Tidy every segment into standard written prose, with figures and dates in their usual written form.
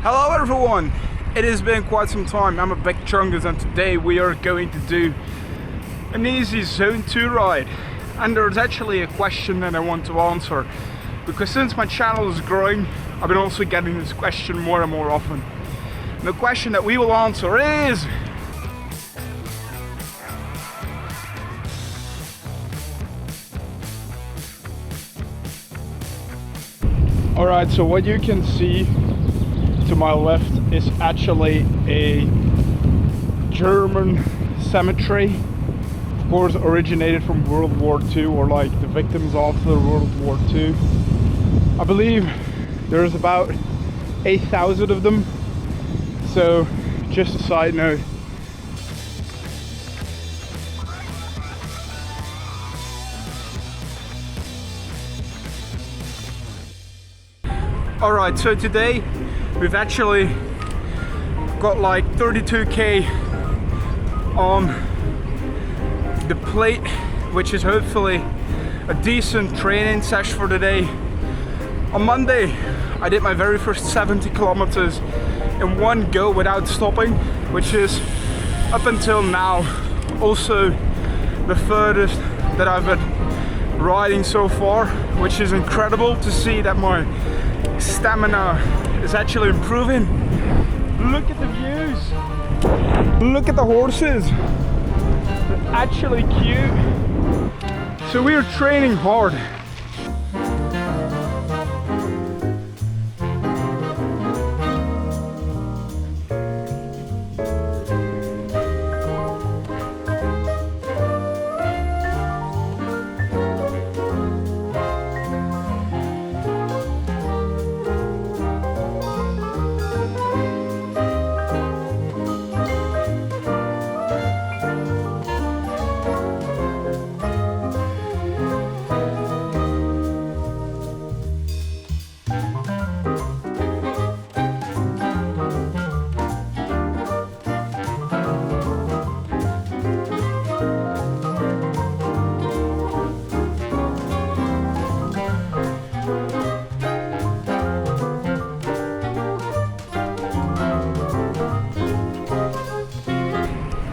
Hello everyone! It has been quite some time. I'm a Big Chungus and today we are going to do an easy Zone 2 ride. And there's actually a question that I want to answer, because since my channel is growing, I've been also getting this question more and more often. And the question that we will answer is... Alright, so what you can see to my left is actually a German cemetery. Of course, originated from World War II, or like the victims after World War II. I believe there's about 8,000 of them. So, just a side note. Alright, so today we've actually got like 32k on the plate, which is hopefully a decent training session for today. On Monday I did my very first 70 kilometers in one go without stopping, which is up until now also the furthest that I've been riding so far, which is incredible to see that my stamina is actually improving. Look at the views, look at the horses, they're actually cute. So we are training hard.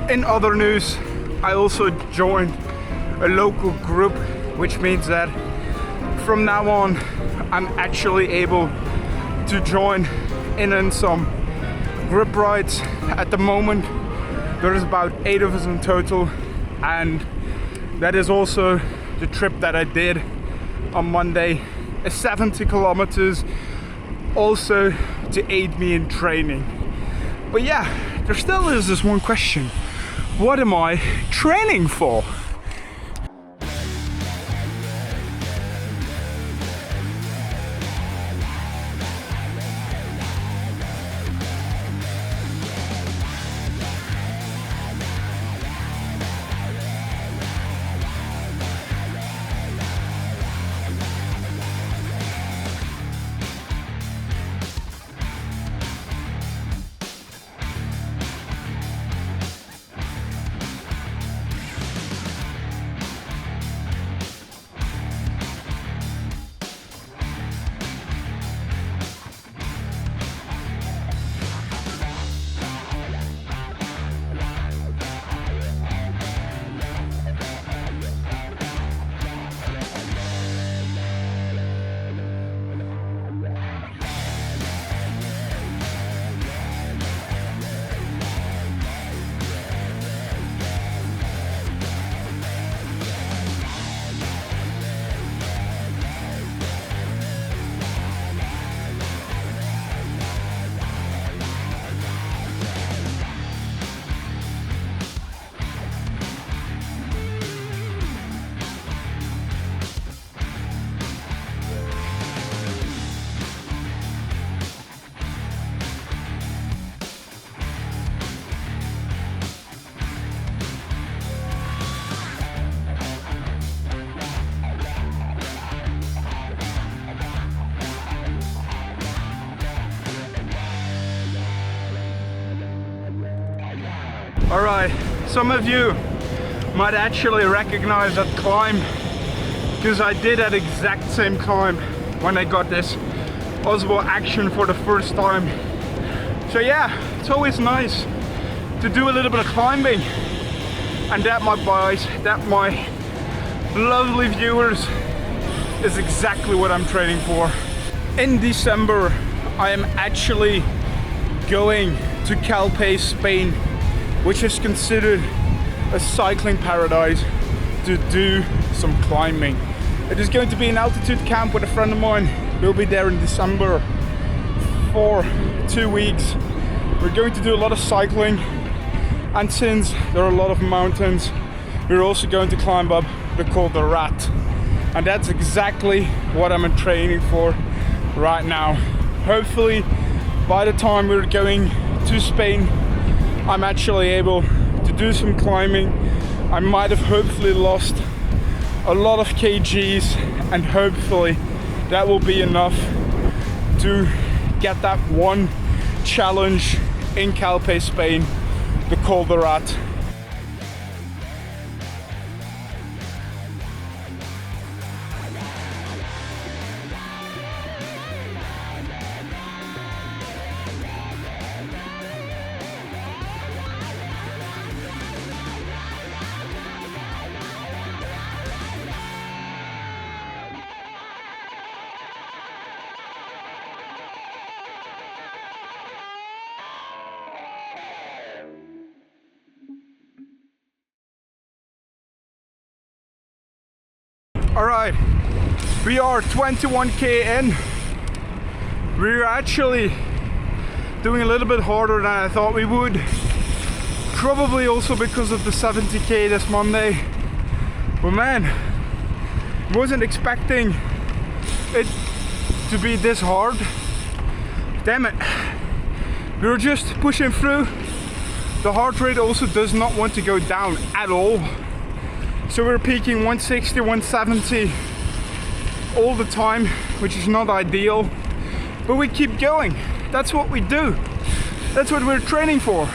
In other news, I also joined a local group, which means that from now on I'm actually able to join in some group rides. At the moment there's about 8 of us in total, and that is also the trip that I did on Monday, a 70 kilometers, also to aid me in training. But yeah, there still is this one question. What am I training for? Alright, some of you might actually recognize that climb, because I did that exact same climb when I got this Osmo Action for the first time. So yeah, it's always nice to do a little bit of climbing, and that, my boys, that my lovely viewers, is exactly what I'm training for. In December, I am actually going to Calpe, Spain, which is considered a cycling paradise, to do some climbing. It is going to be an altitude camp with a friend of mine. We'll be there in December for 2 weeks. We're going to do a lot of cycling, and since there are a lot of mountains, we're also going to climb up the Col de Rat, and that's exactly what I'm training for right now. Hopefully by the time we're going to Spain, I'm actually able to do some climbing. I might have hopefully lost a lot of kgs, and hopefully that will be enough to get that one challenge in Calpe, Spain, the Col de Rat. Alright, we are 21k in. We're actually doing a little bit harder than I thought we would. Probably also because of the 70k this Monday. But man, wasn't expecting it to be this hard. Damn it. We were just pushing through. The heart rate also does not want to go down at all. So we're peaking 160, 170 all the time, which is not ideal, but we keep going. That's what we do. That's what we're training for.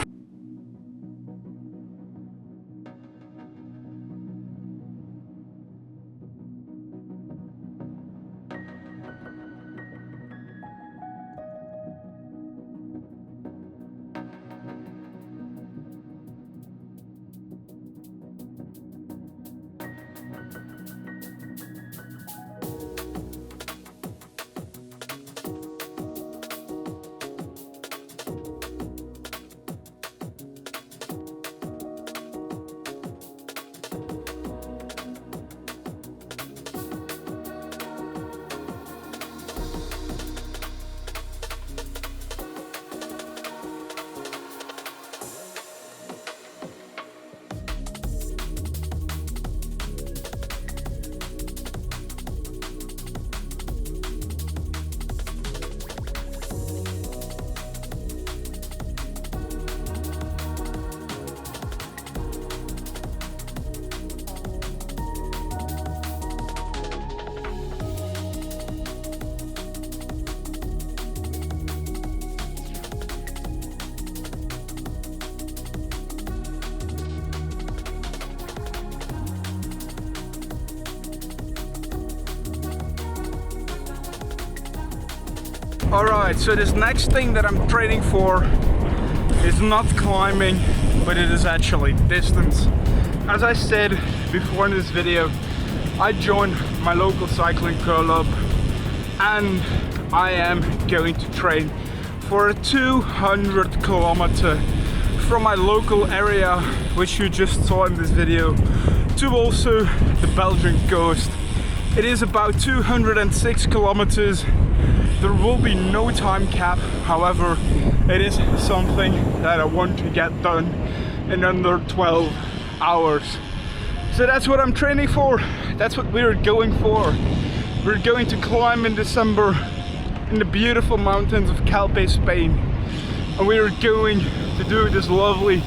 Alright, so this next thing that I'm training for is not climbing, but it is actually distance. As I said before in this video, I joined my local cycling club and I am going to train for a 200 kilometer from my local area, which you just saw in this video, to also the Belgian coast. It is about 206 kilometers. There will be no time cap, however, it is something that I want to get done in under 12 hours. So that's what I'm training for, that's what we're going for. We're going to climb in December in the beautiful mountains of Calpe, Spain. And we're going to do this lovely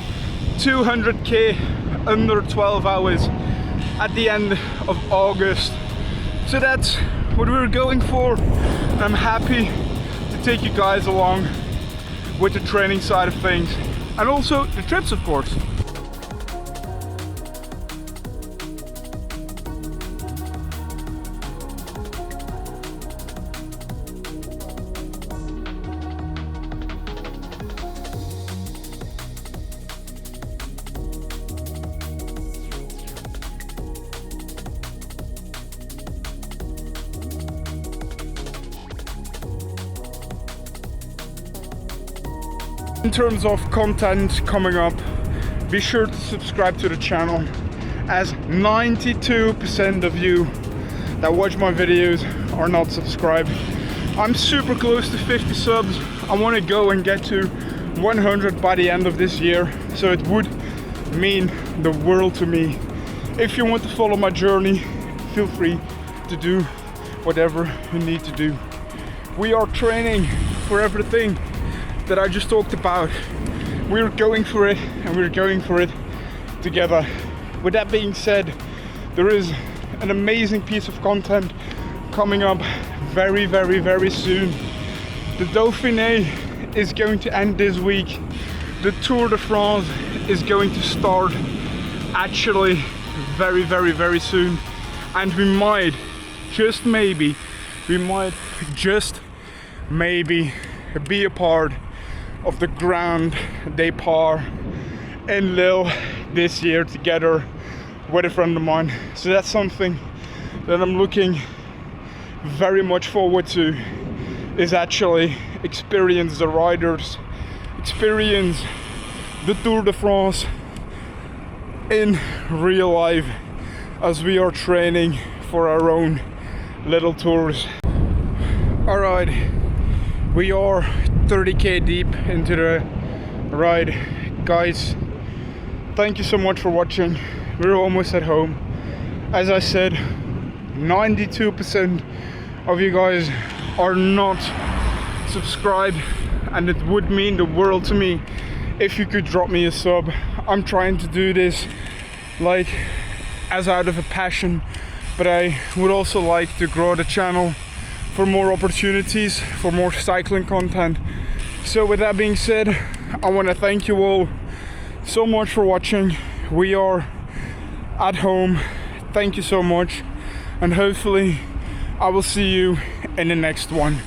200k under 12 hours at the end of August. So that's what we're going for. I'm happy to take you guys along with the training side of things and also the trips, of course. In terms of content coming up, be sure to subscribe to the channel, as 92% of you that watch my videos are not subscribed. I'm super close to 50 subs. I want to go and get to 100 by the end of this year, so it would mean the world to me. If you want to follow my journey, feel free to do whatever you need to do. We are training for everything that I just talked about. We're going for it, and we're going for it together. With that being said, there is an amazing piece of content coming up very, very, very soon. The Dauphiné is going to end this week. The Tour de France is going to start actually very, very, very soon. And we might, just maybe, be a part of the Grand Départ in Lille this year together with a friend of mine. So that's something that I'm looking very much forward to, is actually experience the riders, experience the Tour de France in real life as we are training for our own little tours. Alright, we are 30k deep into the ride. Guys, thank you so much for watching. We're almost at home. As I said, 92% of you guys are not subscribed, and it would mean the world to me if you could drop me a sub. I'm trying to do this like as out of a passion, but I would also like to grow the channel for more opportunities, for more cycling content. So with that being said, I want to thank you all so much for watching. We are at home. Thank you so much, and hopefully I will see you in the next one.